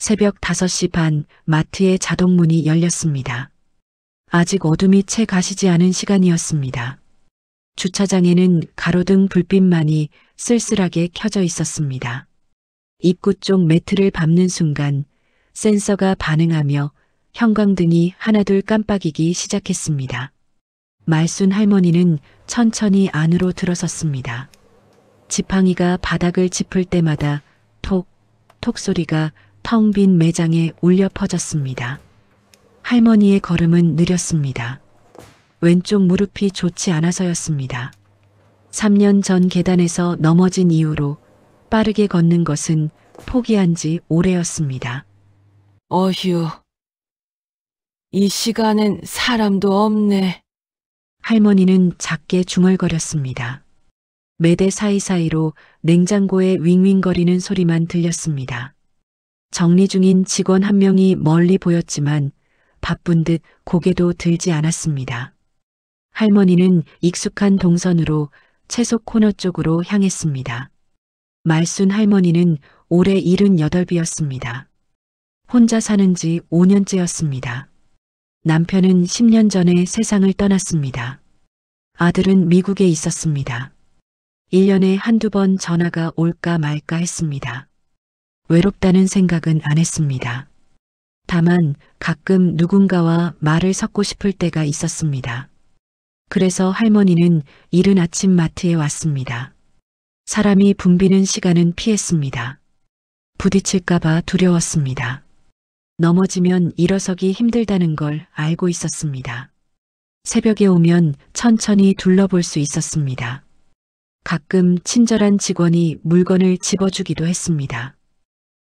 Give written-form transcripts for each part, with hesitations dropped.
새벽 5시 반 마트의 자동문이 열렸습니다. 아직 어둠이 채 가시지 않은 시간이었습니다. 주차장에는 가로등 불빛만이 쓸쓸하게 켜져 있었습니다. 입구 쪽 매트를 밟는 순간 센서가 반응하며 형광등이 하나둘 깜빡이기 시작했습니다. 말순 할머니는 천천히 안으로 들어섰습니다. 지팡이가 바닥을 짚을 때마다 톡, 톡 소리가 텅 빈 매장에 울려 퍼졌습니다. 할머니의 걸음은 느렸습니다. 왼쪽 무릎이 좋지 않아서였습니다. 3년 전 계단에서 넘어진 이후로 빠르게 걷는 것은 포기한 지 오래였습니다. 어휴, 이 시간엔 사람도 없네. 할머니는 작게 중얼거렸습니다. 매대 사이사이로 냉장고에 윙윙거리는 소리만 들렸습니다. 정리 중인 직원 한 명이 멀리 보였지만 바쁜 듯 고개도 들지 않았습니다. 할머니는 익숙한 동선으로 채소 코너 쪽으로 향했습니다. 말순 할머니는 올해 78이었습니다. 혼자 사는 지 5년째였습니다. 남편은 10년 전에 세상을 떠났습니다. 아들은 미국에 있었습니다. 1년에 한두 번 전화가 올까 말까 했습니다. 외롭다는 생각은 안 했습니다. 다만 가끔 누군가와 말을 섞고 싶을 때가 있었습니다. 그래서 할머니는 이른 아침 마트에 왔습니다. 사람이 붐비는 시간은 피했습니다. 부딪힐까봐 두려웠습니다. 넘어지면 일어서기 힘들다는 걸 알고 있었습니다. 새벽에 오면 천천히 둘러볼 수 있었습니다. 가끔 친절한 직원이 물건을 집어주기도 했습니다.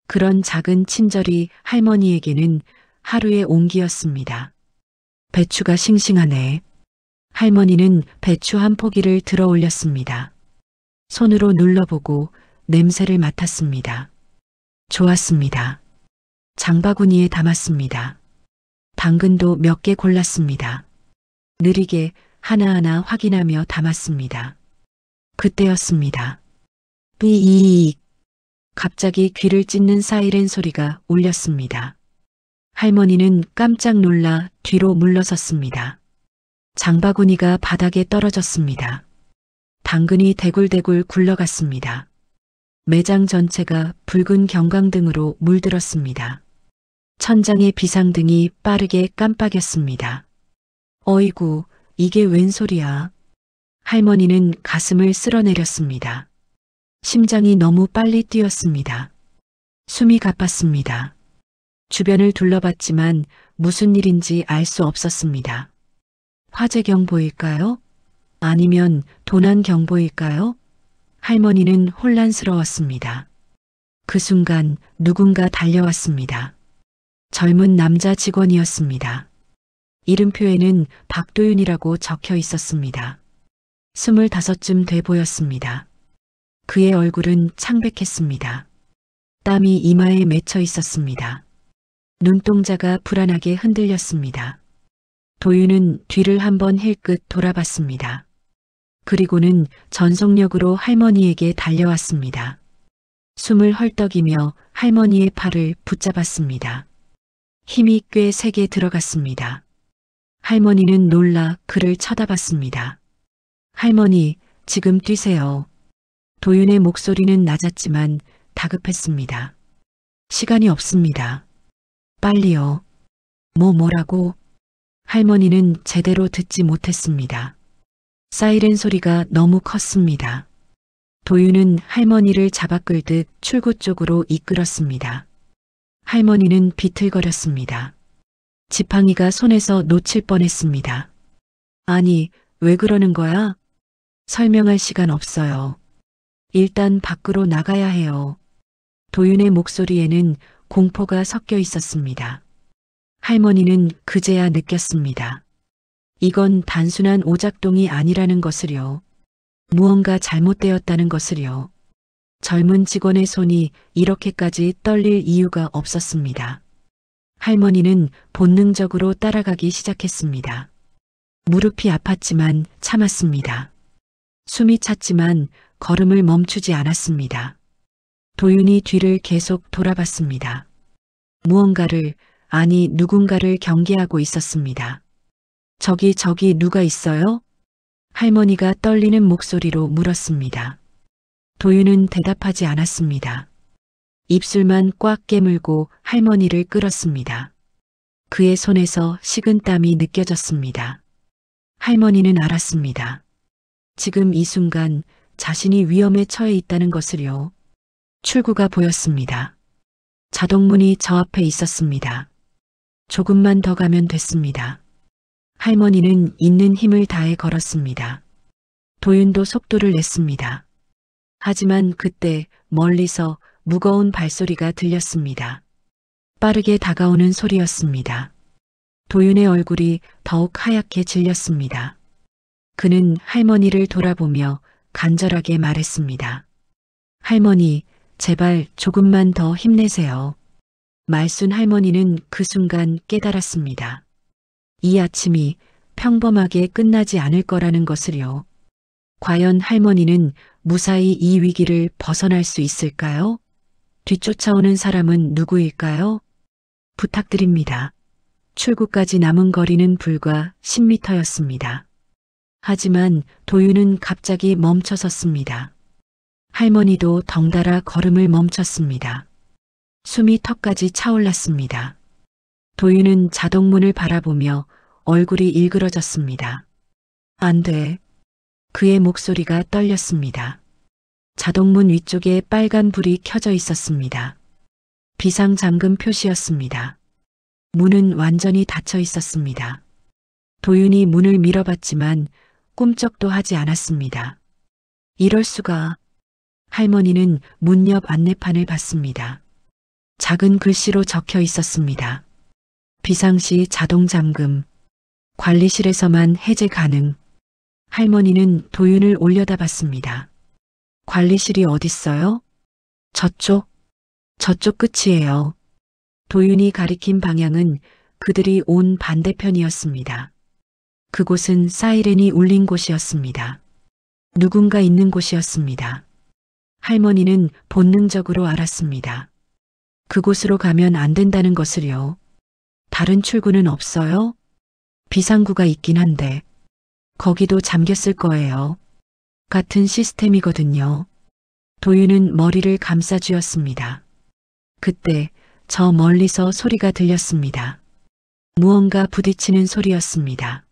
그런 작은 친절이 할머니에게는 하루의 온기였습니다. 배추가 싱싱하네. 할머니는 배추 한 포기를 들어 올렸습니다. 손으로 눌러보고 냄새를 맡았습니다. 좋았습니다. 장바구니에 담았습니다. 당근도 몇 개 골랐습니다. 느리게 하나하나 확인하며 담았습니다. 그때였습니다. 삐익. 갑자기 귀를 찢는 사이렌 소리가 울렸습니다. 할머니는 깜짝 놀라 뒤로 물러섰습니다. 장바구니가 바닥에 떨어졌습니다. 당근이 대굴대굴 굴러갔습니다. 매장 전체가 붉은 경광등으로 물들었습니다. 천장의 비상등이 빠르게 깜빡였습니다. 어이구, 이게 웬 소리야? 할머니는 가슴을 쓸어내렸습니다. 심장이 너무 빨리 뛰었습니다. 숨이 가빴습니다. 주변을 둘러봤지만 무슨 일인지 알 수 없었습니다. 화재 경보일까요? 아니면 도난 경보일까요? 할머니는 혼란스러웠습니다. 그 순간 누군가 달려왔습니다. 젊은 남자 직원이었습니다. 이름표에는 박도윤이라고 적혀 있었습니다. 25쯤 돼 보였습니다. 그의 얼굴은 창백했습니다. 땀이 이마에 맺혀 있었습니다. 눈동자가 불안하게 흔들렸습니다. 도윤은 뒤를 한번 힐끗 돌아봤습니다. 그리고는 전속력으로 할머니에게 달려왔습니다. 숨을 헐떡이며 할머니의 팔을 붙잡았습니다. 힘이 꽤 세게 들어갔습니다. 할머니는 놀라 그를 쳐다봤습니다. 할머니, 지금 뛰세요. 도윤의 목소리는 낮았지만 다급했습니다. 시간이 없습니다. 빨리요. 뭐라고? 할머니는 제대로 듣지 못했습니다. 사이렌 소리가 너무 컸습니다. 도윤은 할머니를 잡아 끌듯 출구 쪽으로 이끌었습니다. 할머니는 비틀거렸습니다. 지팡이가 손에서 놓칠 뻔했습니다. 아니, 왜 그러는 거야? 설명할 시간 없어요. 일단 밖으로 나가야 해요. 도윤의 목소리에는 공포가 섞여 있었습니다. 할머니는 그제야 느꼈습니다. 이건 단순한 오작동이 아니라는 것을요. 무언가 잘못되었다는 것을요. 젊은 직원의 손이 이렇게까지 떨릴 이유가 없었습니다. 할머니는 본능적으로 따라가기 시작했습니다. 무릎이 아팠지만 참았습니다. 숨이 찼지만 걸음을 멈추지 않았습니다. 도윤이 뒤를 계속 돌아봤습니다. 무언가를, 아니 누군가를 경계하고 있었습니다. 저기 누가 있어요? 할머니가 떨리는 목소리로 물었습니다. 도윤은 대답하지 않았습니다. 입술만 꽉 깨물고 할머니를 끌었습니다. 그의 손에서 식은땀이 느껴졌습니다. 할머니는 알았습니다. 지금 이 순간 자신이 위험에 처해 있다는 것을요. 출구가 보였습니다. 자동문이 저 앞에 있었습니다. 조금만 더 가면 됐습니다. 할머니는 있는 힘을 다해 걸었습니다. 도윤도 속도를 냈습니다. 하지만 그때 멀리서 무거운 발소리가 들렸습니다. 빠르게 다가오는 소리였습니다. 도윤의 얼굴이 더욱 하얗게 질렸습니다. 그는 할머니를 돌아보며 간절하게 말했습니다. 할머니, 제발 조금만 더 힘내세요. 말순 할머니는 그 순간 깨달았습니다. 이 아침이 평범하게 끝나지 않을 거라는 것을요. 과연 할머니는 무사히 이 위기를 벗어날 수 있을까요? 뒤쫓아오는 사람은 누구일까요? 부탁드립니다. 출구까지 남은 거리는 불과 10m였습니다. 하지만 도윤은 갑자기 멈춰섰습니다. 할머니도 덩달아 걸음을 멈췄습니다. 숨이 턱까지 차올랐습니다. 도윤은 자동문을 바라보며 얼굴이 일그러졌습니다. 안 돼. 그의 목소리가 떨렸습니다. 자동문 위쪽에 빨간 불이 켜져 있었습니다. 비상잠금 표시였습니다. 문은 완전히 닫혀 있었습니다. 도윤이 문을 밀어봤지만 꿈쩍도 하지 않았습니다. 이럴 수가. 할머니는 문 옆 안내판을 봤습니다. 작은 글씨로 적혀 있었습니다. 비상시 자동 잠금. 관리실에서만 해제 가능. 할머니는 도윤을 올려다봤습니다. 관리실이 어딨어요? 저쪽 끝이에요. 도윤이 가리킨 방향은 그들이 온 반대편이었습니다. 그곳은 사이렌이 울린 곳이었습니다. 누군가 있는 곳이었습니다. 할머니는 본능적으로 알았습니다. 그곳으로 가면 안 된다는 것을요. 다른 출구는 없어요? 비상구가 있긴 한데 거기도 잠겼을 거예요. 같은 시스템이거든요. 도윤은 머리를 감싸쥐었습니다. 그때 저 멀리서 소리가 들렸습니다. 무언가 부딪히는 소리였습니다.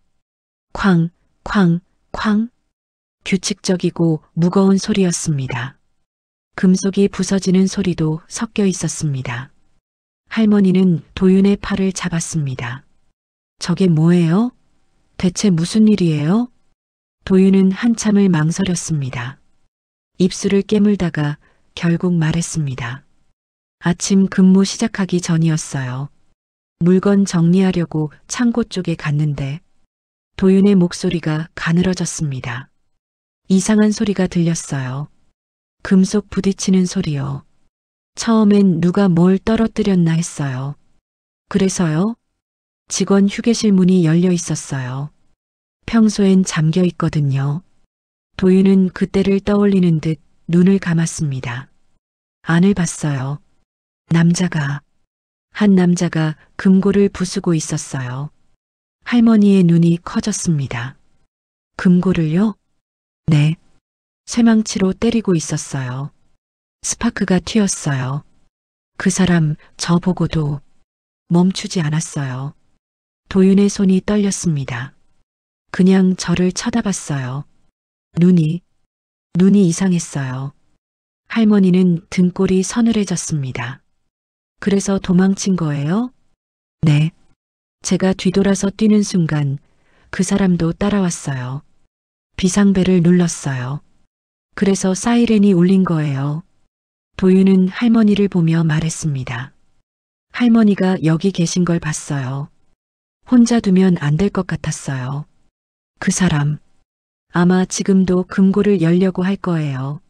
쾅, 쾅, 쾅. 규칙적이고 무거운 소리였습니다. 금속이 부서지는 소리도 섞여 있었습니다. 할머니는 도윤의 팔을 잡았습니다. 저게 뭐예요? 대체 무슨 일이에요? 도윤은 한참을 망설였습니다. 입술을 깨물다가 결국 말했습니다. 아침 근무 시작하기 전이었어요. 물건 정리하려고 창고 쪽에 갔는데 도윤의 목소리가 가늘어졌습니다. 이상한 소리가 들렸어요. 금속 부딪히는 소리요. 처음엔 누가 뭘 떨어뜨렸나 했어요. 그래서요? 직원 휴게실 문이 열려 있었어요. 평소엔 잠겨 있거든요. 도윤은 그때를 떠올리는 듯 눈을 감았습니다. 안을 봤어요. 한 남자가 금고를 부수고 있었어요. 할머니의 눈이 커졌습니다. 금고를요? 네. 쇠망치로 때리고 있었어요. 스파크가 튀었어요. 그 사람 저 보고도 멈추지 않았어요. 도윤의 손이 떨렸습니다. 그냥 저를 쳐다봤어요. 눈이 이상했어요. 할머니는 등골이 서늘해졌습니다. 그래서 도망친 거예요? 네. 제가 뒤돌아서 뛰는 순간 그 사람도 따라왔어요. 비상벨을 눌렀어요. 그래서 사이렌이 울린 거예요. 도윤은 할머니를 보며 말했습니다. 할머니가 여기 계신 걸 봤어요. 혼자 두면 안 될 것 같았어요. 그 사람, 아마 지금도 금고를 열려고 할 거예요.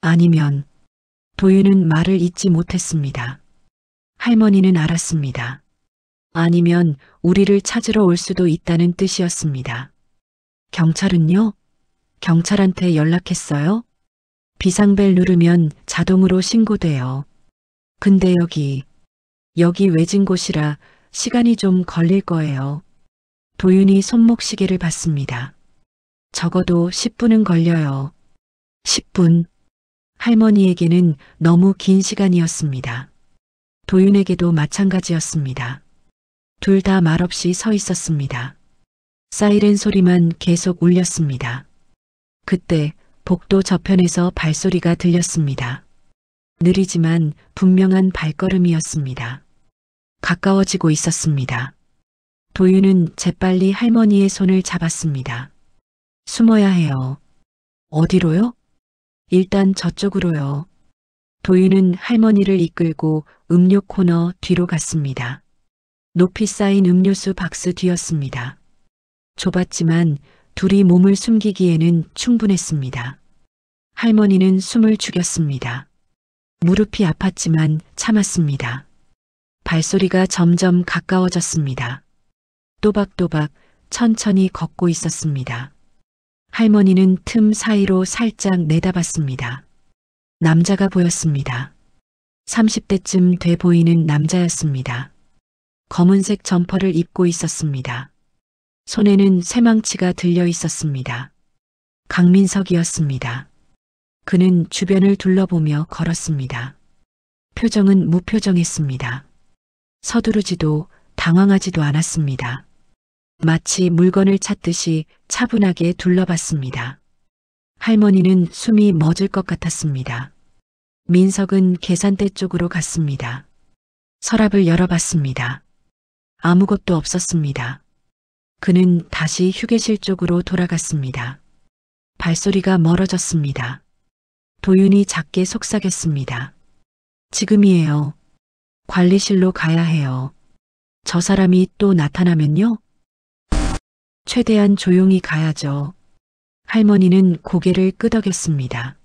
아니면, 도윤은 말을 잇지 못했습니다. 할머니는 알았습니다. 아니면 우리를 찾으러 올 수도 있다는 뜻이었습니다. 경찰은요? 경찰한테 연락했어요? 비상벨 누르면 자동으로 신고돼요. 근데 여기 여기 외진 곳이라 시간이 좀 걸릴 거예요. 도윤이 손목 시계를 봤습니다. 적어도 10분은 걸려요. 10분. 할머니에게는 너무 긴 시간이었습니다. 도윤에게도 마찬가지였습니다. 둘 다 말없이 서 있었습니다. 사이렌 소리만 계속 울렸습니다. 그때 복도 저편에서 발소리가 들렸습니다. 느리지만 분명한 발걸음이었습니다. 가까워지고 있었습니다. 도윤은 재빨리 할머니의 손을 잡았습니다. 숨어야 해요. 어디로요? 일단 저쪽으로요. 도윤은 할머니를 이끌고 음료 코너 뒤로 갔습니다. 높이 쌓인 음료수 박스 뒤였습니다. 좁았지만 둘이 몸을 숨기기에는 충분했습니다. 할머니는 숨을 죽였습니다. 무릎이 아팠지만 참았습니다. 발소리가 점점 가까워졌습니다. 또박또박 천천히 걷고 있었습니다. 할머니는 틈 사이로 살짝 내다봤습니다. 남자가 보였습니다. 30대쯤 돼 보이는 남자였습니다. 검은색 점퍼를 입고 있었습니다. 손에는 쇠망치가 들려 있었습니다. 강민석이었습니다. 그는 주변을 둘러보며 걸었습니다. 표정은 무표정했습니다. 서두르지도 당황하지도 않았습니다. 마치 물건을 찾듯이 차분하게 둘러봤습니다. 할머니는 숨이 멎을 것 같았습니다. 민석은 계산대 쪽으로 갔습니다. 서랍을 열어봤습니다. 아무것도 없었습니다. 그는 다시 휴게실 쪽으로 돌아갔습니다. 발소리가 멀어졌습니다. 도윤이 작게 속삭였습니다. 지금이에요. 관리실로 가야 해요. 저 사람이 또 나타나면요? 최대한 조용히 가야죠. 할머니는 고개를 끄덕였습니다.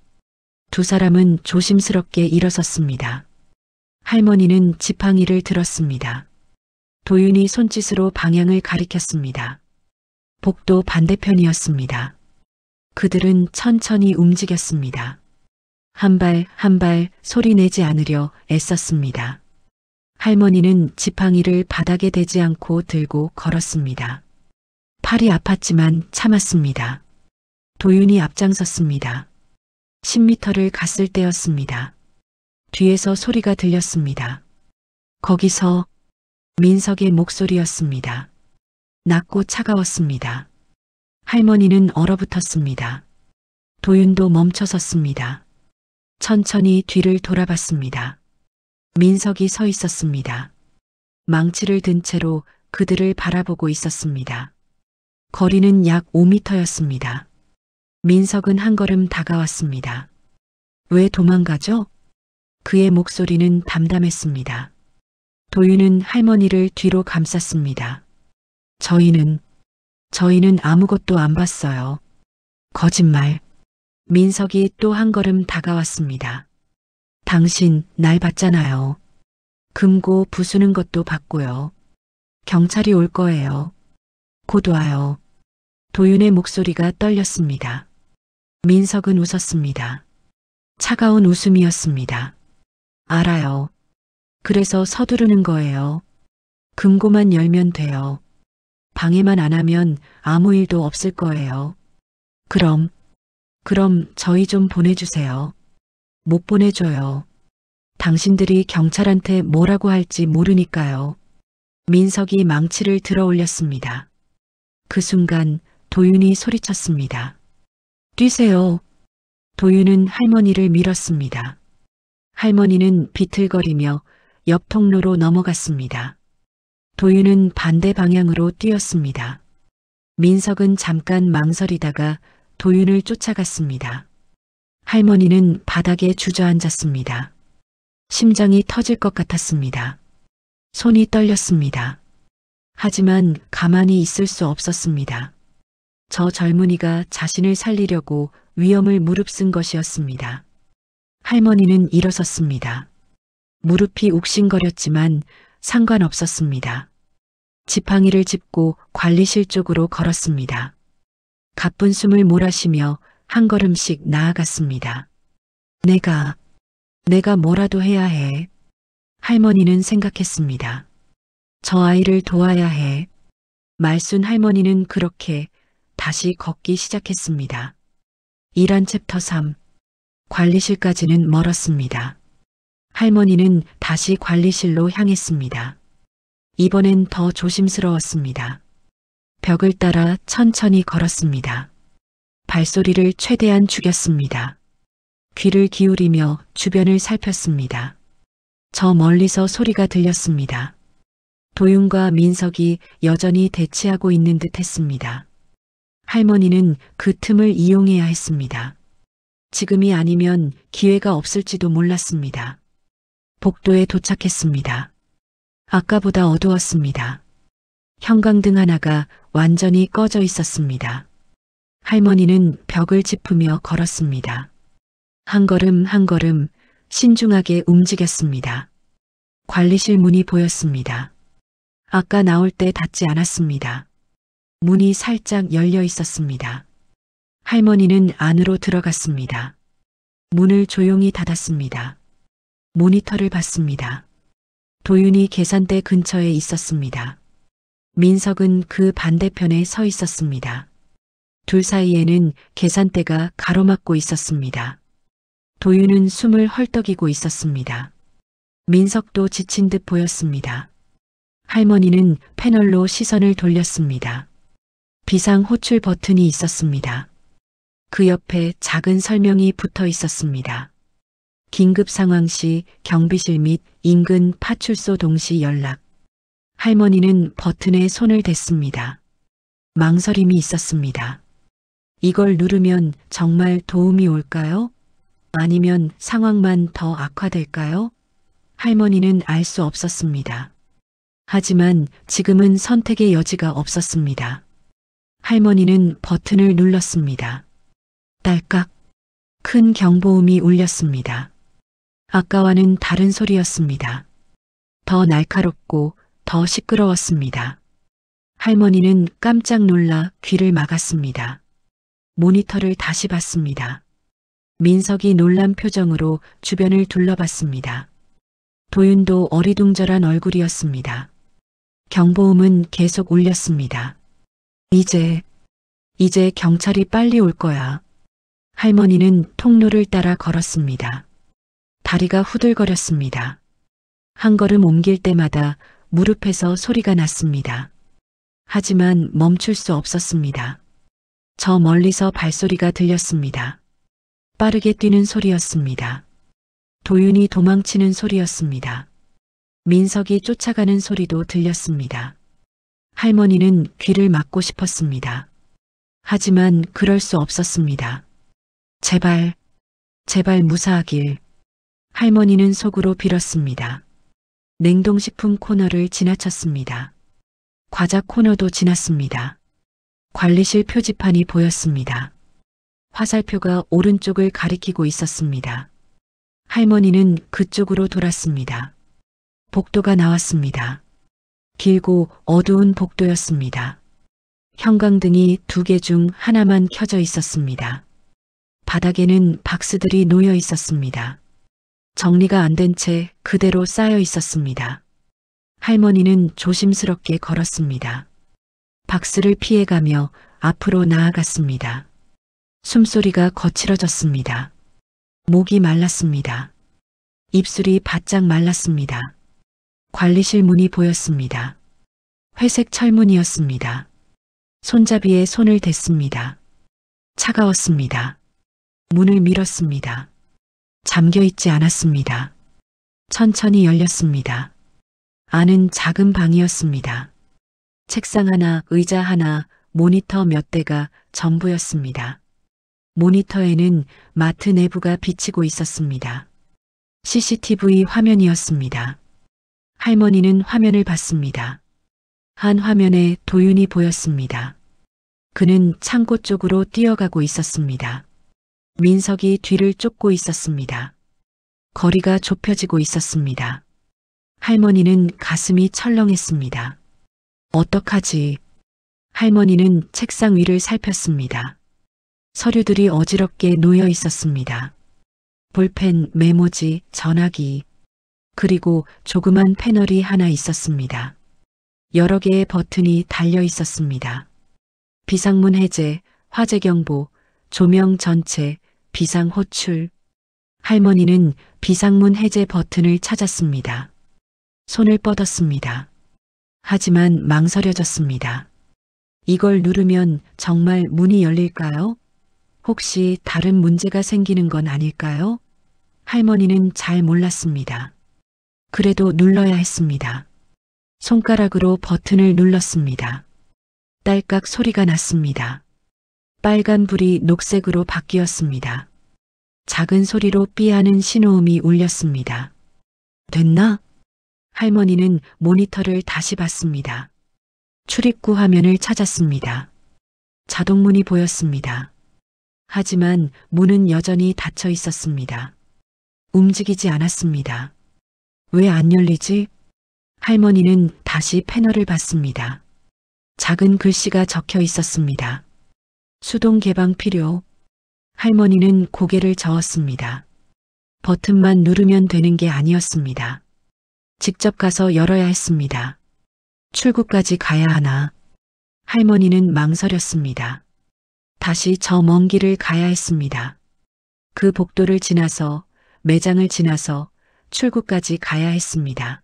두 사람은 조심스럽게 일어섰습니다. 할머니는 지팡이를 들었습니다. 도윤이 손짓으로 방향을 가리켰습니다. 복도 반대편이었습니다. 그들은 천천히 움직였습니다. 한 발 한 발 소리 내지 않으려 애썼습니다. 할머니는 지팡이를 바닥에 대지 않고 들고 걸었습니다. 팔이 아팠지만 참았습니다. 도윤이 앞장섰습니다. 10m를 갔을 때였습니다. 뒤에서 소리가 들렸습니다. 거기서 민석의 목소리였습니다. 낮고 차가웠습니다. 할머니는 얼어붙었습니다. 도윤도 멈춰섰습니다. 천천히 뒤를 돌아봤습니다. 민석이 서 있었습니다. 망치를 든 채로 그들을 바라보고 있었습니다. 거리는 약 5m였습니다. 민석은 한 걸음 다가왔습니다. 왜 도망가죠? 그의 목소리는 담담했습니다. 도윤은 할머니를 뒤로 감쌌습니다. 저희는 아무것도 안 봤어요. 거짓말. 민석이 또 한 걸음 다가왔습니다. 당신 날 봤잖아요. 금고 부수는 것도 봤고요. 경찰이 올 거예요. 곧 와요. 도윤의 목소리가 떨렸습니다. 민석은 웃었습니다. 차가운 웃음이었습니다. 알아요. 그래서 서두르는 거예요. 금고만 열면 돼요. 방해만 안 하면 아무 일도 없을 거예요. 그럼 저희 좀 보내주세요. 못 보내줘요. 당신들이 경찰한테 뭐라고 할지 모르니까요. 민석이 망치를 들어 올렸습니다. 그 순간 도윤이 소리쳤습니다. 뛰세요. 도윤은 할머니를 밀었습니다. 할머니는 비틀거리며 옆 통로로 넘어갔습니다. 도윤은 반대 방향으로 뛰었습니다. 민석은 잠깐 망설이다가 도윤을 쫓아갔습니다. 할머니는 바닥에 주저앉았습니다. 심장이 터질 것 같았습니다. 손이 떨렸습니다. 하지만 가만히 있을 수 없었습니다. 저 젊은이가 자신을 살리려고 위험을 무릅쓴 것이었습니다. 할머니는 일어섰습니다. 무릎이 욱신거렸지만 상관없었습니다. 지팡이를 짚고 관리실 쪽으로 걸었습니다. 가쁜 숨을 몰아쉬며 한 걸음씩 나아갔습니다. 내가 뭐라도 해야 해. 할머니는 생각했습니다. 저 아이를 도와야 해. 말순 할머니는 그렇게 다시 걷기 시작했습니다. 이란 챕터 3. 관리실까지는 멀었습니다. 할머니는 다시 관리실로 향했습니다. 이번엔 더 조심스러웠습니다. 벽을 따라 천천히 걸었습니다. 발소리를 최대한 죽였습니다. 귀를 기울이며 주변을 살폈습니다. 저 멀리서 소리가 들렸습니다. 도윤과 민석이 여전히 대치하고 있는 듯 했습니다. 할머니는 그 틈을 이용해야 했습니다. 지금이 아니면 기회가 없을지도 몰랐습니다. 복도에 도착했습니다. 아까보다 어두웠습니다. 형광등 하나가 완전히 꺼져 있었습니다. 할머니는 벽을 짚으며 걸었습니다. 한 걸음 한 걸음 신중하게 움직였습니다. 관리실 문이 보였습니다. 아까 나올 때 닫지 않았습니다. 문이 살짝 열려 있었습니다. 할머니는 안으로 들어갔습니다. 문을 조용히 닫았습니다. 모니터를 봤습니다. 도윤이 계산대 근처에 있었습니다. 민석은 그 반대편에 서 있었습니다. 둘 사이에는 계산대가 가로막고 있었습니다. 도윤은 숨을 헐떡이고 있었습니다. 민석도 지친 듯 보였습니다. 할머니는 패널로 시선을 돌렸습니다. 비상 호출 버튼이 있었습니다. 그 옆에 작은 설명이 붙어 있었습니다. 긴급 상황 시 경비실 및 인근 파출소 동시 연락. 할머니는 버튼에 손을 댔습니다. 망설임이 있었습니다. 이걸 누르면 정말 도움이 올까요? 아니면 상황만 더 악화될까요? 할머니는 알 수 없었습니다. 하지만 지금은 선택의 여지가 없었습니다. 할머니는 버튼을 눌렀습니다. 딸깍. 큰 경보음이 울렸습니다. 아까와는 다른 소리였습니다. 더 날카롭고 더 시끄러웠습니다. 할머니는 깜짝 놀라 귀를 막았습니다. 모니터를 다시 봤습니다. 민석이 놀란 표정으로 주변을 둘러봤습니다. 도윤도 어리둥절한 얼굴이었습니다. 경보음은 계속 울렸습니다. 이제 경찰이 빨리 올 거야. 할머니는 통로를 따라 걸었습니다. 다리가 후들거렸습니다. 한 걸음 옮길 때마다 무릎에서 소리가 났습니다. 하지만 멈출 수 없었습니다. 저 멀리서 발소리가 들렸습니다. 빠르게 뛰는 소리였습니다. 도윤이 도망치는 소리였습니다. 민석이 쫓아가는 소리도 들렸습니다. 할머니는 귀를 막고 싶었습니다. 하지만 그럴 수 없었습니다. 제발 무사하길. 할머니는 속으로 빌었습니다. 냉동식품 코너를 지나쳤습니다. 과자 코너도 지났습니다. 관리실 표지판이 보였습니다. 화살표가 오른쪽을 가리키고 있었습니다. 할머니는 그쪽으로 돌았습니다. 복도가 나왔습니다. 길고 어두운 복도였습니다. 형광등이 2개 중 하나만 켜져 있었습니다. 바닥에는 박스들이 놓여 있었습니다. 정리가 안 된 채 그대로 쌓여 있었습니다. 할머니는 조심스럽게 걸었습니다. 박스를 피해가며 앞으로 나아갔습니다. 숨소리가 거칠어졌습니다. 목이 말랐습니다. 입술이 바짝 말랐습니다. 관리실 문이 보였습니다. 회색 철문이었습니다. 손잡이에 손을 댔습니다. 차가웠습니다. 문을 밀었습니다. 잠겨 있지 않았습니다. 천천히 열렸습니다. 안은 작은 방이었습니다. 책상 하나, 의자 하나, 모니터 몇 대가 전부였습니다. 모니터에는 마트 내부가 비치고 있었습니다. CCTV 화면이었습니다. 할머니는 화면을 봤습니다. 한 화면에 도윤이 보였습니다. 그는 창고 쪽으로 뛰어가고 있었습니다. 민석이 뒤를 쫓고 있었습니다. 거리가 좁혀지고 있었습니다. 할머니는 가슴이 철렁했습니다. 어떡하지? 할머니는 책상 위를 살폈습니다. 서류들이 어지럽게 놓여 있었습니다. 볼펜, 메모지, 전화기. 그리고 조그만 패널이 하나 있었습니다. 여러 개의 버튼이 달려 있었습니다. 비상문 해제, 화재 경보, 조명 전체, 비상 호출. 할머니는 비상문 해제 버튼을 찾았습니다. 손을 뻗었습니다. 하지만 망설여졌습니다. 이걸 누르면 정말 문이 열릴까요? 혹시 다른 문제가 생기는 건 아닐까요? 할머니는 잘 몰랐습니다. 그래도 눌러야 했습니다. 손가락으로 버튼을 눌렀습니다. 딸깍 소리가 났습니다. 빨간 불이 녹색으로 바뀌었습니다. 작은 소리로 삐하는 신호음이 울렸습니다. 됐나? 할머니는 모니터를 다시 봤습니다. 출입구 화면을 찾았습니다. 자동문이 보였습니다. 하지만 문은 여전히 닫혀 있었습니다. 움직이지 않았습니다. 왜 안 열리지? 할머니는 다시 패널을 봤습니다. 작은 글씨가 적혀 있었습니다. 수동 개방 필요. 할머니는 고개를 저었습니다. 버튼만 누르면 되는 게 아니었습니다. 직접 가서 열어야 했습니다. 출구까지 가야 하나. 할머니는 망설였습니다. 다시 저 먼 길을 가야 했습니다. 그 복도를 지나서, 매장을 지나서 출구까지 가야 했습니다.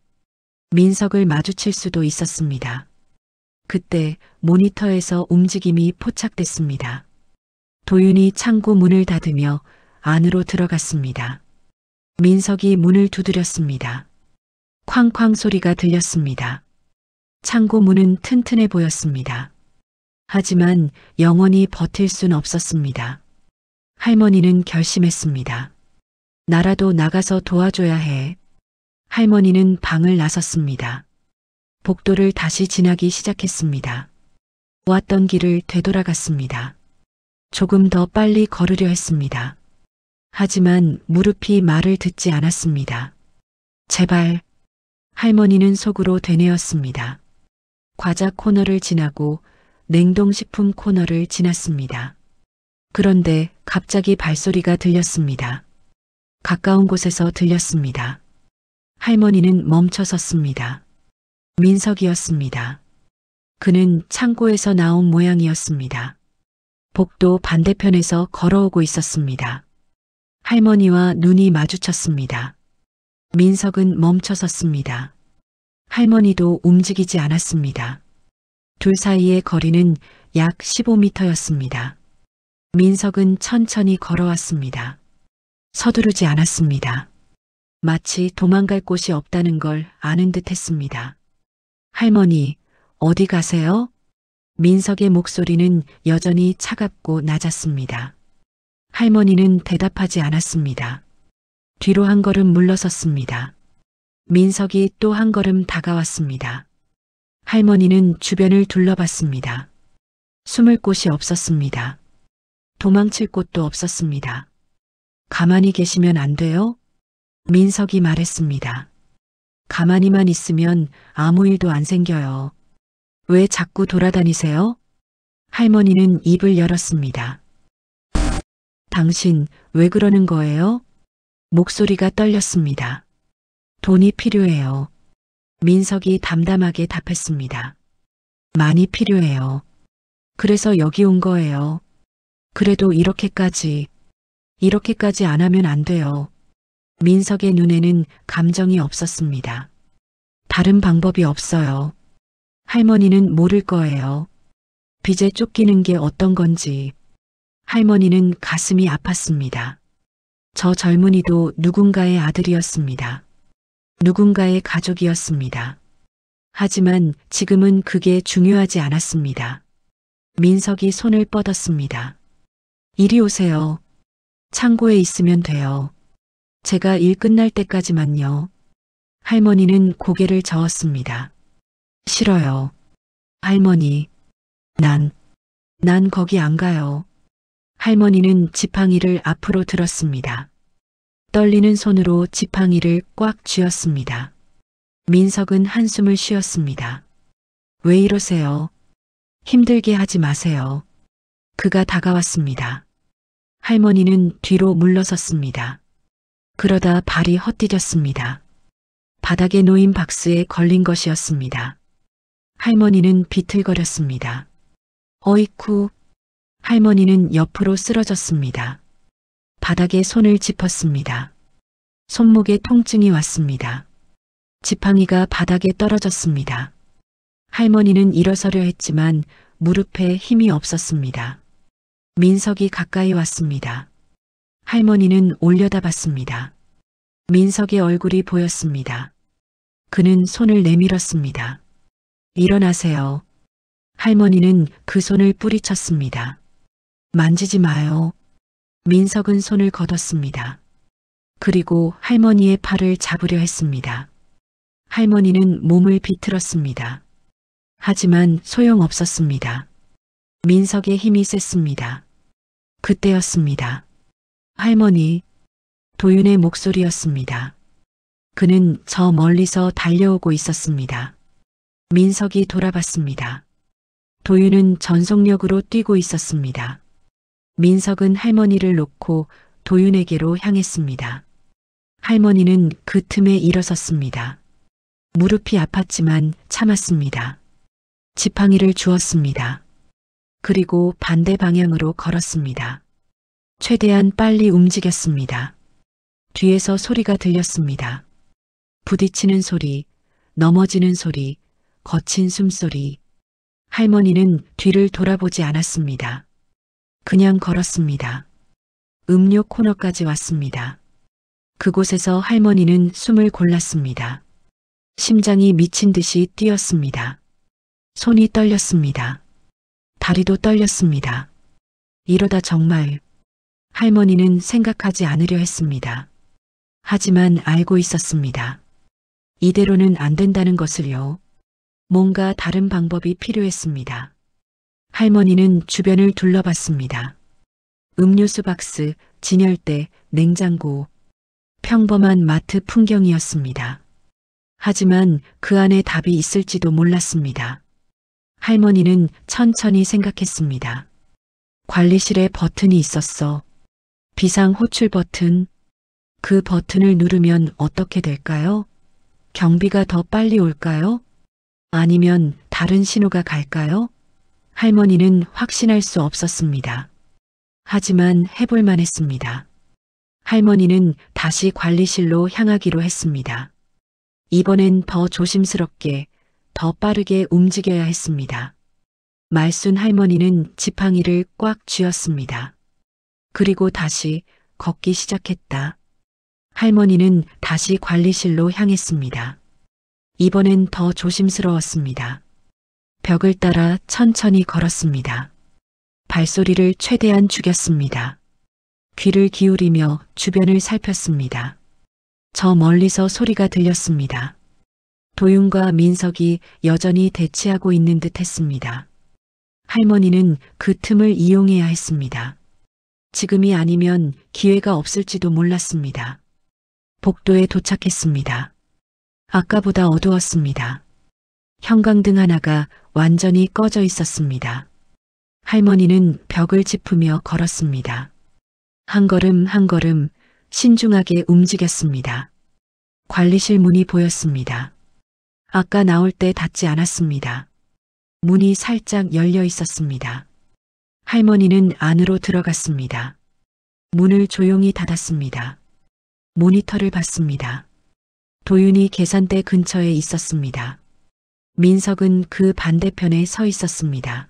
민석을 마주칠 수도 있었습니다. 그때 모니터에서 움직임이 포착됐습니다. 도윤이 창고 문을 닫으며 안으로 들어갔습니다. 민석이 문을 두드렸습니다. 쾅쾅 소리가 들렸습니다. 창고 문은 튼튼해 보였습니다. 하지만 영원히 버틸 순 없었습니다. 할머니는 결심했습니다. 나라도 나가서 도와줘야 해. 할머니는 방을 나섰습니다. 복도를 다시 지나기 시작했습니다. 왔던 길을 되돌아갔습니다. 조금 더 빨리 걸으려 했습니다. 하지만 무릎이 말을 듣지 않았습니다. 제발. 할머니는 속으로 되뇌었습니다. 과자 코너를 지나고 냉동식품 코너를 지났습니다. 그런데 갑자기 발소리가 들렸습니다. 가까운 곳에서 들렸습니다. 할머니는 멈춰 섰습니다. 민석이었습니다. 그는 창고에서 나온 모양이었습니다. 복도 반대편에서 걸어오고 있었습니다. 할머니와 눈이 마주쳤습니다. 민석은 멈춰 섰습니다. 할머니도 움직이지 않았습니다. 둘 사이의 거리는 약 15m였습니다. 민석은 천천히 걸어왔습니다. 서두르지 않았습니다. 마치 도망갈 곳이 없다는 걸 아는 듯 했습니다. 할머니, 어디 가세요? 민석의 목소리는 여전히 차갑고 낮았습니다. 할머니는 대답하지 않았습니다. 뒤로 한 걸음 물러섰습니다. 민석이 또 한 걸음 다가왔습니다. 할머니는 주변을 둘러봤습니다. 숨을 곳이 없었습니다. 도망칠 곳도 없었습니다. 가만히 계시면 안 돼요? 민석이 말했습니다. 가만히만 있으면 아무 일도 안 생겨요. 왜 자꾸 돌아다니세요? 할머니는 입을 열었습니다. 당신 왜 그러는 거예요? 목소리가 떨렸습니다. 돈이 필요해요. 민석이 담담하게 답했습니다. 많이 필요해요. 그래서 여기 온 거예요. 그래도 이렇게까지 안 하면 안 돼요. 민석의 눈에는 감정이 없었습니다. 다른 방법이 없어요. 할머니는 모를 거예요. 빚에 쫓기는 게 어떤 건지. 할머니는 가슴이 아팠습니다. 저 젊은이도 누군가의 아들이었습니다. 누군가의 가족이었습니다. 하지만 지금은 그게 중요하지 않았습니다. 민석이 손을 뻗었습니다. 이리 오세요. 창고에 있으면 돼요. 제가 일 끝날 때까지만요. 할머니는 고개를 저었습니다. 싫어요. 할머니, 난 거기 안 가요. 할머니는 지팡이를 앞으로 들었습니다. 떨리는 손으로 지팡이를 꽉 쥐었습니다. 민석은 한숨을 쉬었습니다. 왜 이러세요? 힘들게 하지 마세요. 그가 다가왔습니다. 할머니는 뒤로 물러섰습니다. 그러다 발이 헛디뎠습니다. 바닥에 놓인 박스에 걸린 것이었습니다. 할머니는 비틀거렸습니다. 어이쿠. 할머니는 옆으로 쓰러졌습니다. 바닥에 손을 짚었습니다. 손목에 통증이 왔습니다. 지팡이가 바닥에 떨어졌습니다. 할머니는 일어서려 했지만 무릎에 힘이 없었습니다. 민석이 가까이 왔습니다. 할머니는 올려다봤습니다. 민석의 얼굴이 보였습니다. 그는 손을 내밀었습니다. 일어나세요. 할머니는 그 손을 뿌리쳤습니다. 만지지 마요. 민석은 손을 걷었습니다. 그리고 할머니의 팔을 잡으려 했습니다. 할머니는 몸을 비틀었습니다. 하지만 소용없었습니다. 민석의 힘이 셌습니다. 그때였습니다. 할머니. 도윤의 목소리였습니다. 그는 저 멀리서 달려오고 있었습니다. 민석이 돌아봤습니다. 도윤은 전속력으로 뛰고 있었습니다. 민석은 할머니를 놓고 도윤에게로 향했습니다. 할머니는 그 틈에 일어섰습니다. 무릎이 아팠지만 참았습니다. 지팡이를 주었습니다. 그리고 반대 방향으로 걸었습니다. 최대한 빨리 움직였습니다. 뒤에서 소리가 들렸습니다. 부딪히는 소리, 넘어지는 소리, 거친 숨소리. 할머니는 뒤를 돌아보지 않았습니다. 그냥 걸었습니다. 음료 코너까지 왔습니다. 그곳에서 할머니는 숨을 골랐습니다. 심장이 미친 듯이 뛰었습니다. 손이 떨렸습니다. 다리도 떨렸습니다. 이러다 정말 할머니는 생각하지 않으려 했습니다. 하지만 알고 있었습니다. 이대로는 안 된다는 것을요. 뭔가 다른 방법이 필요했습니다. 할머니는 주변을 둘러봤습니다. 음료수 박스, 진열대, 냉장고, 평범한 마트 풍경이었습니다. 하지만 그 안에 답이 있을지도 몰랐습니다. 할머니는 천천히 생각했습니다. 관리실에 버튼이 있었어. 비상 호출 버튼. 그 버튼을 누르면 어떻게 될까요? 경비가 더 빨리 올까요? 아니면 다른 신호가 갈까요? 할머니는 확신할 수 없었습니다. 하지만 해볼만 했습니다. 할머니는 다시 관리실로 향하기로 했습니다. 이번엔 더 조심스럽게, 더 빠르게 움직여야 했습니다. 말순 할머니는 지팡이를 꽉 쥐었습니다. 그리고 다시 걷기 시작했다. 할머니는 다시 관리실로 향했습니다. 이번엔 더 조심스러웠습니다. 벽을 따라 천천히 걸었습니다. 발소리를 최대한 죽였습니다. 귀를 기울이며 주변을 살폈습니다. 저 멀리서 소리가 들렸습니다. 도윤과 민석이 여전히 대치하고 있는 듯 했습니다. 할머니는 그 틈을 이용해야 했습니다. 지금이 아니면 기회가 없을지도 몰랐습니다. 복도에 도착했습니다. 아까보다 어두웠습니다. 형광등 하나가 완전히 꺼져 있었습니다. 할머니는 벽을 짚으며 걸었습니다. 한 걸음 한 걸음 신중하게 움직였습니다. 관리실 문이 보였습니다. 아까 나올 때 닫지 않았습니다. 문이 살짝 열려 있었습니다. 할머니는 안으로 들어갔습니다. 문을 조용히 닫았습니다. 모니터를 봤습니다. 도윤이 계산대 근처에 있었습니다. 민석은 그 반대편에 서 있었습니다.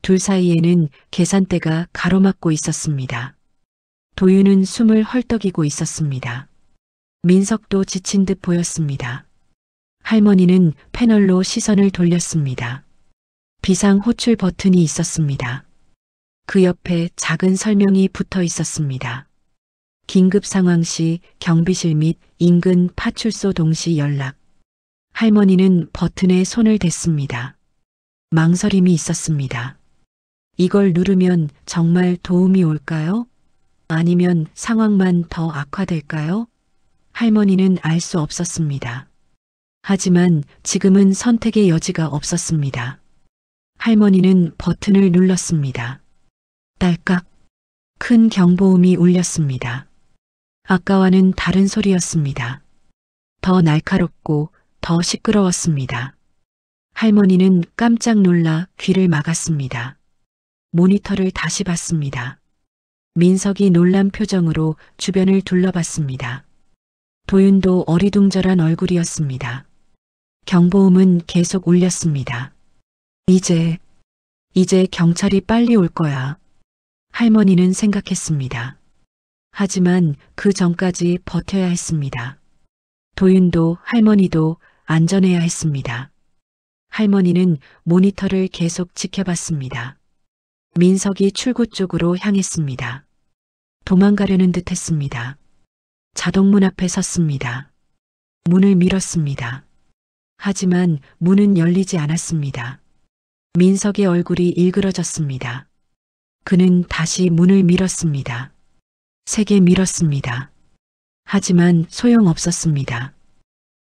둘 사이에는 계산대가 가로막고 있었습니다. 도윤은 숨을 헐떡이고 있었습니다. 민석도 지친 듯 보였습니다. 할머니는 패널로 시선을 돌렸습니다. 비상 호출 버튼이 있었습니다. 그 옆에 작은 설명이 붙어 있었습니다. 긴급 상황 시 경비실 및 인근 파출소 동시 연락. 할머니는 버튼에 손을 댔습니다. 망설임이 있었습니다. 이걸 누르면 정말 도움이 올까요? 아니면 상황만 더 악화될까요? 할머니는 알 수 없었습니다. 하지만 지금은 선택의 여지가 없었습니다. 할머니는 버튼을 눌렀습니다. 딸깍. 큰 경보음이 울렸습니다. 아까와는 다른 소리였습니다. 더 날카롭고 더 시끄러웠습니다. 할머니는 깜짝 놀라 귀를 막았습니다. 모니터를 다시 봤습니다. 민석이 놀란 표정으로 주변을 둘러봤습니다. 도윤도 어리둥절한 얼굴이었습니다. 경보음은 계속 울렸습니다. 이제 경찰이 빨리 올 거야. 할머니는 생각했습니다. 하지만 그 전까지 버텨야 했습니다. 도윤도 할머니도 안전해야 했습니다. 할머니는 모니터를 계속 지켜봤습니다. 민석이 출구 쪽으로 향했습니다. 도망가려는 듯 했습니다. 자동문 앞에 섰습니다. 문을 밀었습니다. 하지만 문은 열리지 않았습니다. 민석의 얼굴이 일그러졌습니다. 그는 다시 문을 밀었습니다. 세게 밀었습니다. 하지만 소용없었습니다.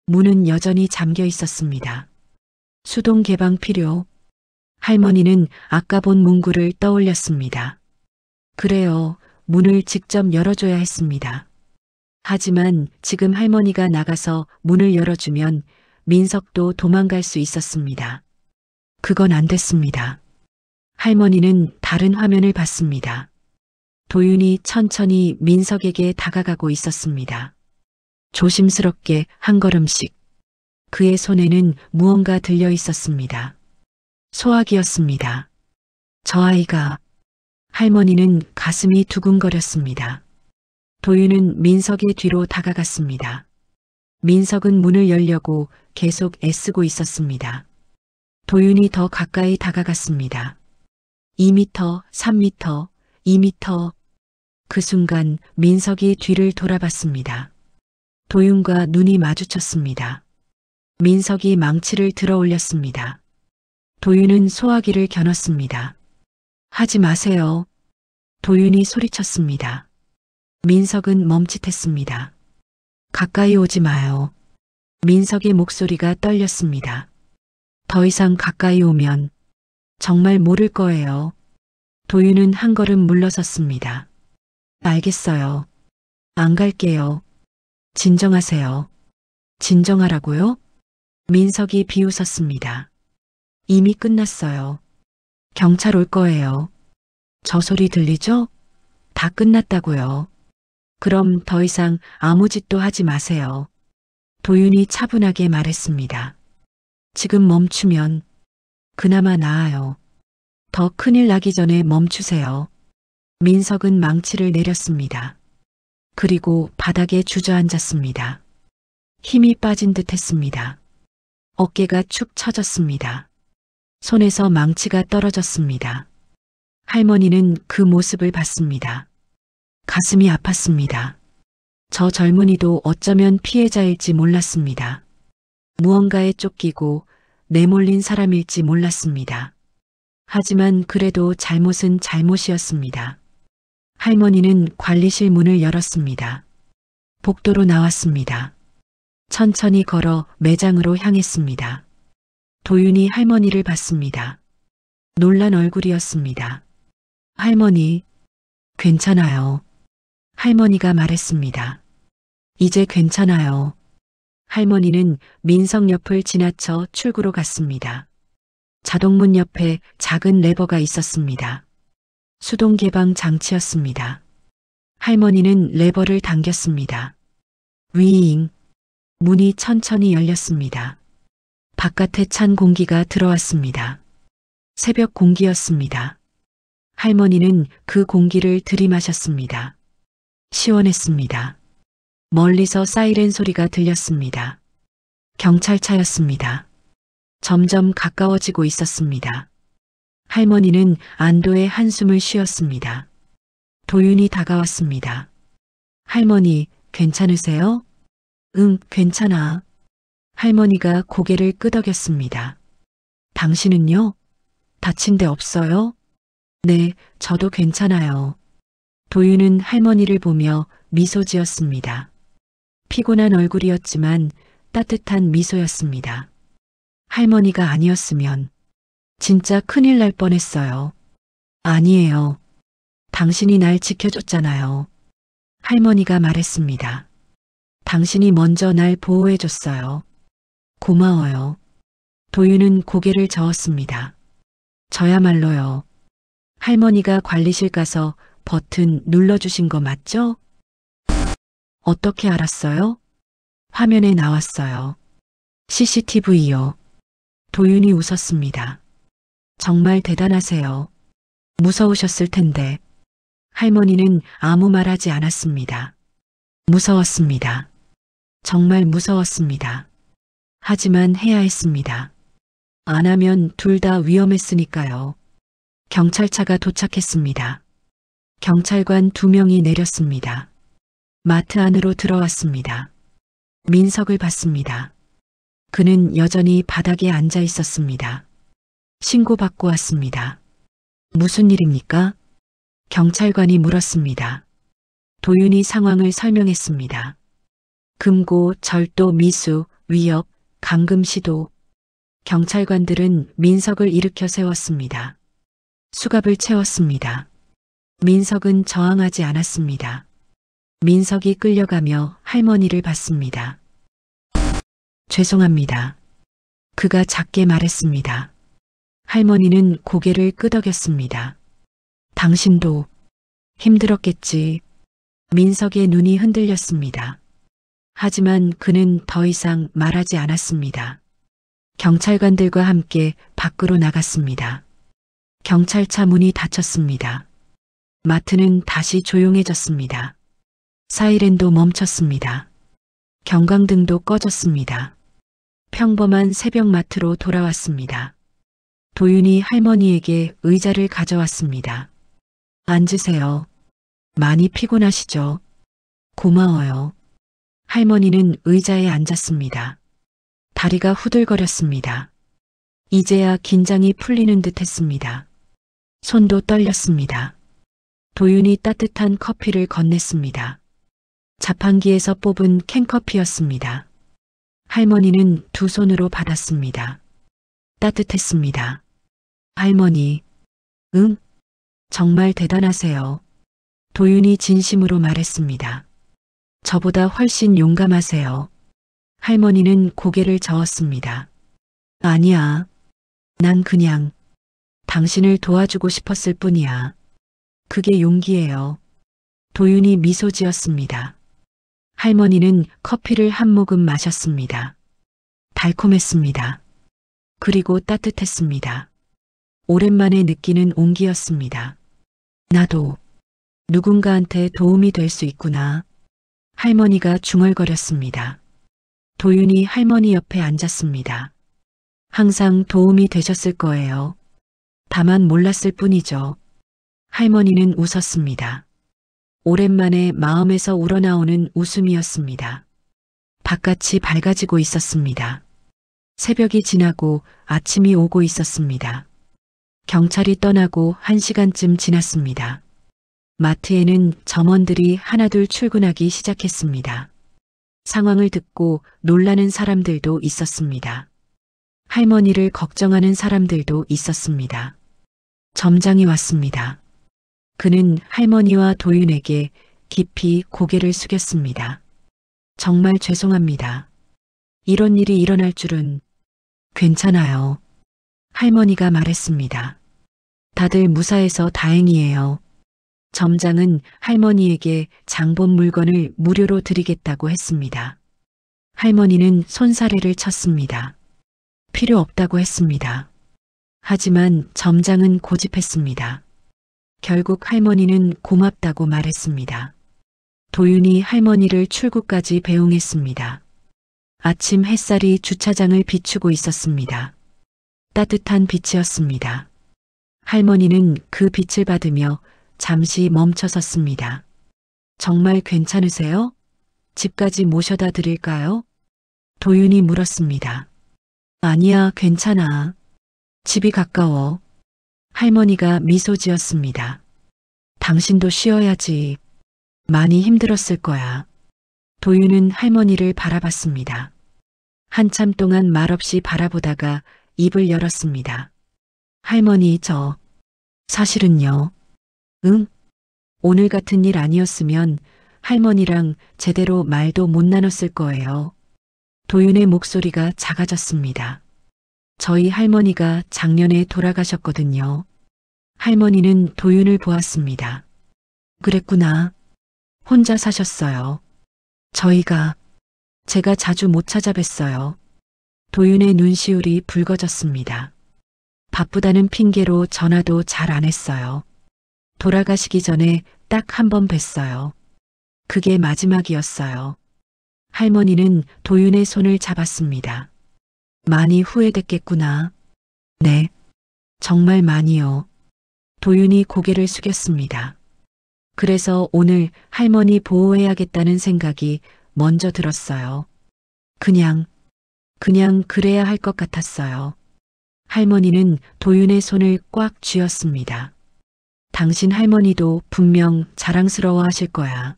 문은 여전히 잠겨 있었습니다. 수동 개방 필요. 할머니는 아까 본 문구를 떠올렸습니다. 그래요. 문을 직접 열어줘야 했습니다. 하지만 지금 할머니가 나가서 문을 열어주면 민석도 도망갈 수 있었습니다. 그건 안 됐습니다. 할머니는 다른 화면을 봤습니다. 도윤이 천천히 민석에게 다가가고 있었습니다. 조심스럽게 한 걸음씩. 그의 손에는 무언가 들려 있었습니다. 소화기였습니다. 저 아이가. 할머니는 가슴이 두근거렸습니다. 도윤은 민석의 뒤로 다가갔습니다. 민석은 문을 열려고 계속 애쓰고 있었습니다. 도윤이 더 가까이 다가갔습니다. 2m, 3m, 2m. 그 순간 민석이 뒤를 돌아봤습니다. 도윤과 눈이 마주쳤습니다. 민석이 망치를 들어 올렸습니다. 도윤은 소화기를 겨눴습니다. 하지 마세요. 도윤이 소리쳤습니다. 민석은 멈칫했습니다. 가까이 오지 마요. 민석의 목소리가 떨렸습니다. 더 이상 가까이 오면 정말 모를 거예요. 도윤은 한 걸음 물러섰습니다. 알겠어요. 안 갈게요. 진정하세요. 진정하라고요? 민석이 비웃었습니다. 이미 끝났어요. 경찰 올 거예요. 저 소리 들리죠? 다 끝났다고요. 그럼 더 이상 아무 짓도 하지 마세요. 도윤이 차분하게 말했습니다. 지금 멈추면 그나마 나아요. 더 큰일 나기 전에 멈추세요. 민석은 망치를 내렸습니다. 그리고 바닥에 주저앉았습니다. 힘이 빠진 듯 했습니다. 어깨가 축 처졌습니다. 손에서 망치가 떨어졌습니다. 할머니는 그 모습을 봤습니다. 가슴이 아팠습니다. 저 젊은이도 어쩌면 피해자일지 몰랐습니다. 무언가에 쫓기고 내몰린 사람일지 몰랐습니다. 하지만 그래도 잘못은 잘못이었습니다. 할머니는 관리실 문을 열었습니다. 복도로 나왔습니다. 천천히 걸어 매장으로 향했습니다. 도윤이 할머니를 봤습니다. 놀란 얼굴이었습니다. 할머니, 괜찮아요. 할머니가 말했습니다. 이제 괜찮아요. 할머니는 민석 옆을 지나쳐 출구로 갔습니다. 자동문 옆에 작은 레버가 있었습니다. 수동 개방 장치였습니다. 할머니는 레버를 당겼습니다. 위잉. 문이 천천히 열렸습니다. 바깥에 찬 공기가 들어왔습니다. 새벽 공기였습니다. 할머니는 그 공기를 들이마셨습니다. 시원했습니다. 멀리서 사이렌 소리가 들렸습니다. 경찰차였습니다. 점점 가까워지고 있었습니다. 할머니는 안도의 한숨을 쉬었습니다. 도윤이 다가왔습니다. 할머니, 괜찮으세요? 응, 괜찮아. 할머니가 고개를 끄덕였습니다. 당신은요? 다친 데 없어요? 네, 저도 괜찮아요. 도윤은 할머니를 보며 미소 지었습니다. 피곤한 얼굴이었지만 따뜻한 미소였습니다. 할머니가 아니었으면 진짜 큰일 날 뻔했어요. 아니에요. 당신이 날 지켜줬잖아요. 할머니가 말했습니다. 당신이 먼저 날 보호해줬어요. 고마워요. 도윤은 고개를 저었습니다. 저야말로요. 할머니가 관리실 가서 버튼 눌러주신 거 맞죠? 어떻게 알았어요? 화면에 나왔어요. CCTV요. 도윤이 웃었습니다. 정말 대단하세요. 무서우셨을 텐데. 할머니는 아무 말하지 않았습니다. 무서웠습니다. 정말 무서웠습니다. 하지만 해야 했습니다. 안 하면 둘 다 위험했으니까요. 경찰차가 도착했습니다. 경찰관 2명이 내렸습니다. 마트 안으로 들어왔습니다. 민석을 봤습니다. 그는 여전히 바닥에 앉아 있었습니다. 신고받고 왔습니다. 무슨 일입니까? 경찰관이 물었습니다. 도윤이 상황을 설명했습니다. 금고, 절도, 미수, 위협, 감금 시도. 경찰관들은 민석을 일으켜 세웠습니다. 수갑을 채웠습니다. 민석은 저항하지 않았습니다. 민석이 끌려가며 할머니를 봤습니다. 죄송합니다. 그가 작게 말했습니다. 할머니는 고개를 끄덕였습니다. 당신도 힘들었겠지. 민석의 눈이 흔들렸습니다. 하지만 그는 더 이상 말하지 않았습니다. 경찰관들과 함께 밖으로 나갔습니다. 경찰차 문이 닫혔습니다. 마트는 다시 조용해졌습니다. 사이렌도 멈췄습니다. 경광등도 꺼졌습니다. 평범한 새벽 마트로 돌아왔습니다. 도윤이 할머니에게 의자를 가져왔습니다. 앉으세요. 많이 피곤하시죠? 고마워요. 할머니는 의자에 앉았습니다. 다리가 후들거렸습니다. 이제야 긴장이 풀리는 듯 했습니다. 손도 떨렸습니다. 도윤이 따뜻한 커피를 건넸습니다. 자판기에서 뽑은 캔커피였습니다. 할머니는 두 손으로 받았습니다. 따뜻했습니다. 할머니, 응? 정말 대단하세요. 도윤이 진심으로 말했습니다. 저보다 훨씬 용감하세요. 할머니는 고개를 저었습니다. 아니야. 난 그냥 당신을 도와주고 싶었을 뿐이야. 그게 용기예요. 도윤이 미소 지었습니다. 할머니는 커피를 한 모금 마셨습니다. 달콤했습니다. 그리고 따뜻했습니다. 오랜만에 느끼는 온기였습니다. 나도 누군가한테 도움이 될 수 있구나. 할머니가 중얼거렸습니다. 도윤이 할머니 옆에 앉았습니다. 항상 도움이 되셨을 거예요. 다만 몰랐을 뿐이죠. 할머니는 웃었습니다. 오랜만에 마음에서 우러나오는 웃음이었습니다. 바깥이 밝아지고 있었습니다. 새벽이 지나고 아침이 오고 있었습니다. 경찰이 떠나고 1시간쯤 지났습니다. 마트에는 점원들이 하나둘 출근하기 시작했습니다. 상황을 듣고 놀라는 사람들도 있었습니다. 할머니를 걱정하는 사람들도 있었습니다. 점장이 왔습니다. 그는 할머니와 도윤에게 깊이 고개를 숙였습니다. 정말 죄송합니다. 이런 일이 일어날 줄은. 괜찮아요. 할머니가 말했습니다. 다들 무사해서 다행이에요. 점장은 할머니에게 장본 물건을 무료로 드리겠다고 했습니다. 할머니는 손사래를 쳤습니다. 필요 없다고 했습니다. 하지만 점장은 고집했습니다. 결국 할머니는 고맙다고 말했습니다. 도윤이 할머니를 출구까지 배웅했습니다. 아침 햇살이 주차장을 비추고 있었습니다. 따뜻한 빛이었습니다. 할머니는 그 빛을 받으며 잠시 멈춰 섰습니다. 정말 괜찮으세요? 집까지 모셔다 드릴까요? 도윤이 물었습니다. 아니야, 괜찮아. 집이 가까워. 할머니가 미소 지었습니다. 당신도 쉬어야지. 많이 힘들었을 거야. 도윤은 할머니를 바라봤습니다. 한참 동안 말없이 바라보다가 입을 열었습니다. 할머니, 사실은요. 응? 오늘 같은 일 아니었으면 할머니랑 제대로 말도 못 나눴을 거예요. 도윤의 목소리가 작아졌습니다. 저희 할머니가 작년에 돌아가셨거든요. 할머니는 도윤을 보았습니다. 그랬구나. 혼자 사셨어요. 제가 자주 못 찾아뵀어요. 도윤의 눈시울이 붉어졌습니다. 바쁘다는 핑계로 전화도 잘 안 했어요. 돌아가시기 전에 딱 한 번 뵀어요. 그게 마지막이었어요. 할머니는 도윤의 손을 잡았습니다. 많이 후회됐겠구나. 네, 정말 많이요. 도윤이 고개를 숙였습니다. 그래서 오늘 할머니 보호해야겠다는 생각이 먼저 들었어요. 그냥 그래야 할 것 같았어요. 할머니는 도윤의 손을 꽉 쥐었습니다. 당신 할머니도 분명 자랑스러워 하실 거야.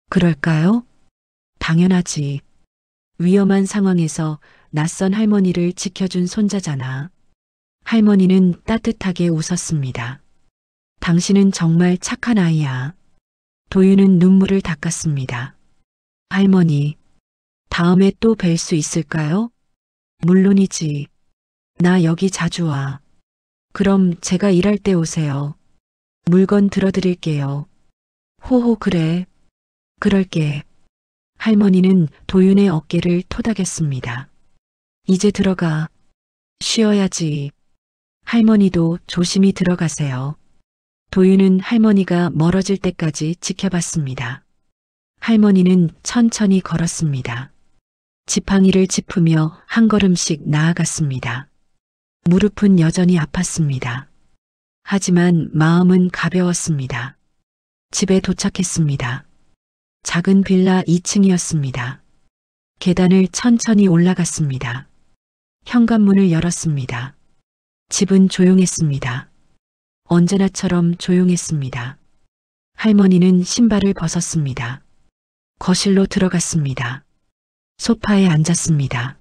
그럴까요? 당연하지. 위험한 상황에서 낯선 할머니를 지켜준 손자잖아. 할머니는 따뜻하게 웃었습니다. 당신은 정말 착한 아이야. 도윤은 눈물을 닦았습니다. 할머니, 다음에 또 뵐 수 있을까요? 물론이지. 나 여기 자주 와. 그럼 제가 일할 때 오세요. 물건 들어드릴게요. 호호 그래. 그럴게. 할머니는 도윤의 어깨를 토닥였습니다. 이제 들어가. 쉬어야지. 할머니도 조심히 들어가세요. 도윤은 할머니가 멀어질 때까지 지켜봤습니다. 할머니는 천천히 걸었습니다. 지팡이를 짚으며 한 걸음씩 나아갔습니다. 무릎은 여전히 아팠습니다. 하지만 마음은 가벼웠습니다. 집에 도착했습니다. 작은 빌라 2층이었습니다. 계단을 천천히 올라갔습니다. 현관문을 열었습니다. 집은 조용했습니다. 언제나처럼 조용했습니다. 할머니는 신발을 벗었습니다. 거실로 들어갔습니다. 소파에 앉았습니다.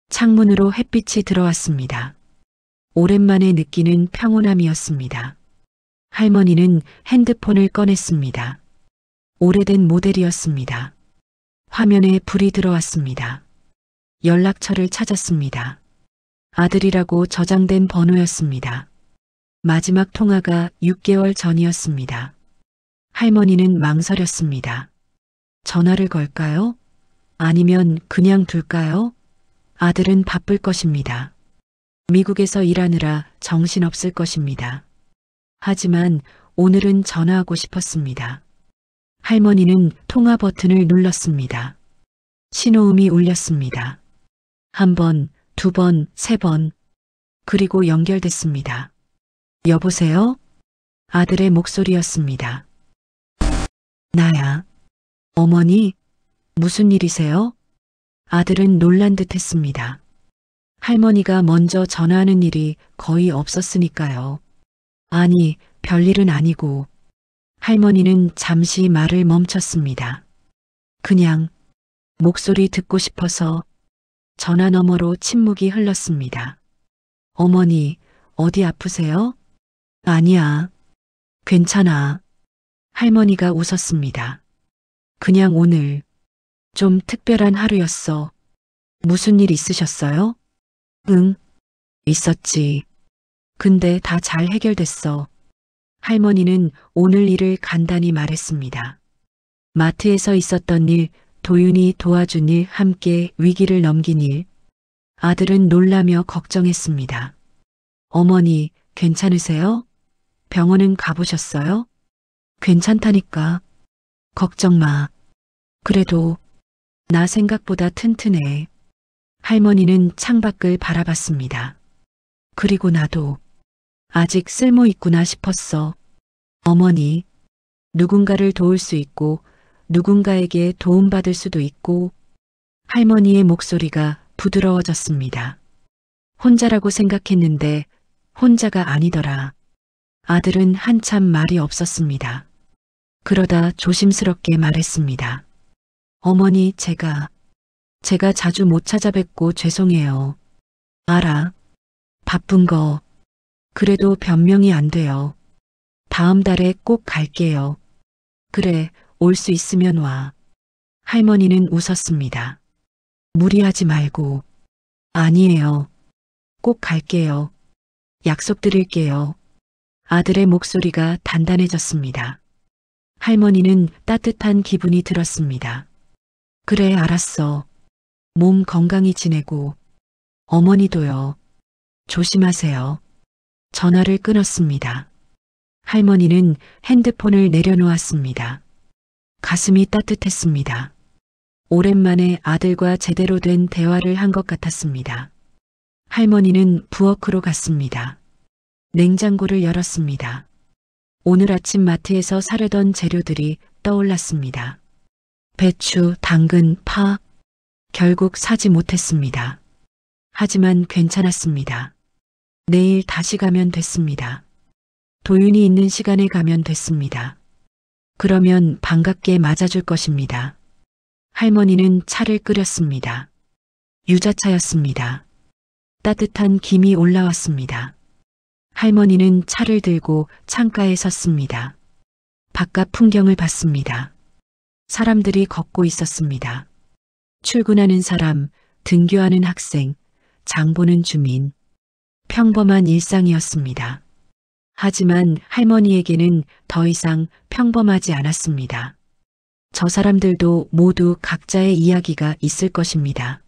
창문으로 햇빛이 들어왔습니다. 오랜만에 느끼는 평온함이었습니다. 할머니는 핸드폰을 꺼냈습니다. 오래된 모델이었습니다. 화면에 불이 들어왔습니다. 연락처를 찾았습니다. 아들이라고 저장된 번호였습니다. 마지막 통화가 6개월 전이었습니다. 할머니는 망설였습니다. 전화를 걸까요? 아니면 그냥 둘까요? 아들은 바쁠 것입니다. 미국에서 일하느라 정신없을 것입니다. 하지만 오늘은 전화하고 싶었습니다. 할머니는 통화 버튼을 눌렀습니다. 신호음이 울렸습니다. 한 번, 두 번, 세 번. 그리고 연결됐습니다. 여보세요? 아들의 목소리였습니다. 나야. 어머니, 무슨 일이세요? 아들은 놀란 듯 했습니다. 할머니가 먼저 전화하는 일이 거의 없었으니까요. 아니, 별일은 아니고. 할머니는 잠시 말을 멈췄습니다. 그냥 목소리 듣고 싶어서. 전화 너머로 침묵이 흘렀습니다. 어머니, 어디 아프세요? 아니야. 괜찮아. 할머니가 웃었습니다. 그냥 오늘 좀 특별한 하루였어. 무슨 일 있으셨어요? 응, 있었지. 근데 다 잘 해결됐어. 할머니는 오늘 일을 간단히 말했습니다. 마트에서 있었던 일, 도윤이 도와준 일, 함께 위기를 넘긴 일. 아들은 놀라며 걱정했습니다. 어머니, 괜찮으세요? 병원은 가보셨어요? 괜찮다니까. 걱정 마. 그래도 나 생각보다 튼튼해. 할머니는 창밖을 바라봤습니다. 그리고 나도 아직 쓸모 있구나 싶었어. 어머니, 누군가를 도울 수 있고 누군가에게 도움받을 수도 있고. 할머니의 목소리가 부드러워졌습니다. 혼자라고 생각했는데 혼자가 아니더라. 아들은 한참 말이 없었습니다. 그러다 조심스럽게 말했습니다. 어머니, 제가 자주 못 찾아뵙고 죄송해요. 알아. 바쁜 거. 그래도 변명이 안 돼요. 다음 달에 꼭 갈게요. 그래, 올 수 있으면 와. 할머니는 웃었습니다. 무리하지 말고. 아니에요. 꼭 갈게요. 약속드릴게요. 아들의 목소리가 단단해졌습니다. 할머니는 따뜻한 기분이 들었습니다. 그래, 알았어. 몸 건강히 지내고. 어머니도요. 조심하세요. 전화를 끊었습니다. 할머니는 핸드폰을 내려놓았습니다. 가슴이 따뜻했습니다. 오랜만에 아들과 제대로 된 대화를 한 것 같았습니다. 할머니는 부엌으로 갔습니다. 냉장고를 열었습니다. 오늘 아침 마트에서 사려던 재료들이 떠올랐습니다. 배추, 당근, 파. 결국 사지 못했습니다. 하지만 괜찮았습니다. 내일 다시 가면 됐습니다. 도윤이 있는 시간에 가면 됐습니다. 그러면 반갑게 맞아줄 것입니다. 할머니는 차를 끓였습니다. 유자차였습니다. 따뜻한 김이 올라왔습니다. 할머니는 차를 들고 창가에 섰습니다. 바깥 풍경을 봤습니다. 사람들이 걷고 있었습니다. 출근하는 사람, 등교하는 학생, 장 보는 주민. 평범한 일상이었습니다. 하지만 할머니에게는 더 이상 평범하지 않았습니다. 저 사람들도 모두 각자의 이야기가 있을 것입니다.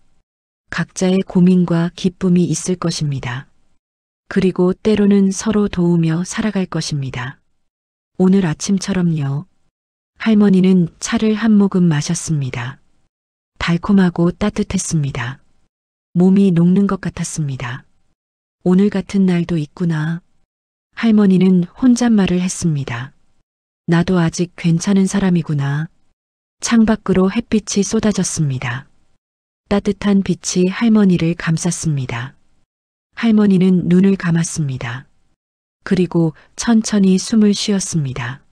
각자의 고민과 기쁨이 있을 것입니다. 그리고 때로는 서로 도우며 살아갈 것입니다. 오늘 아침처럼요. 할머니는 차를 한 모금 마셨습니다. 달콤하고 따뜻했습니다. 몸이 녹는 것 같았습니다. 오늘 같은 날도 있구나. 할머니는 혼잣말을 했습니다. 나도 아직 괜찮은 사람이구나. 창밖으로 햇빛이 쏟아졌습니다. 따뜻한 빛이 할머니를 감쌌습니다. 할머니는 눈을 감았습니다. 그리고 천천히 숨을 쉬었습니다.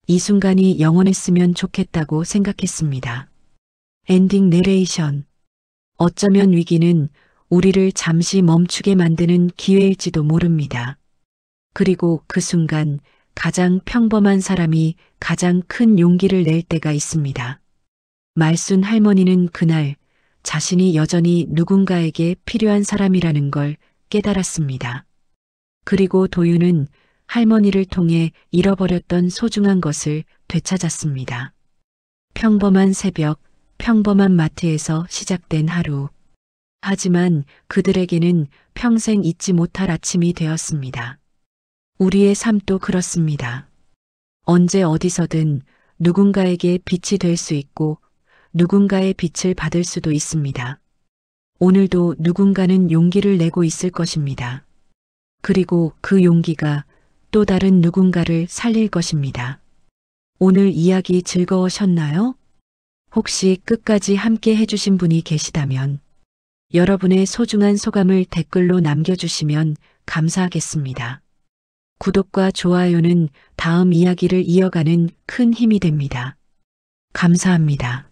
이 순간이 영원했으면 좋겠다고 생각했습니다. 엔딩 내레이션. 어쩌면 위기는 우리를 잠시 멈추게 만드는 기회일지도 모릅니다. 그리고 그 순간 가장 평범한 사람이 가장 큰 용기를 낼 때가 있습니다. 말순 할머니는 그날 자신이 여전히 누군가에게 필요한 사람이라는 걸 깨달았습니다. 그리고 도윤은 할머니를 통해 잃어버렸던 소중한 것을 되찾았습니다. 평범한 새벽, 평범한 마트에서 시작된 하루. 하지만 그들에게는 평생 잊지 못할 아침이 되었습니다. 우리의 삶도 그렇습니다. 언제 어디서든 누군가에게 빛이 될 수 있고 누군가의 빛을 받을 수도 있습니다. 오늘도 누군가는 용기를 내고 있을 것입니다. 그리고 그 용기가 또 다른 누군가를 살릴 것입니다. 오늘 이야기 즐거우셨나요? 혹시 끝까지 함께 해주신 분이 계시다면 여러분의 소중한 소감을 댓글로 남겨주시면 감사하겠습니다. 구독과 좋아요는 다음 이야기를 이어가는 큰 힘이 됩니다. 감사합니다.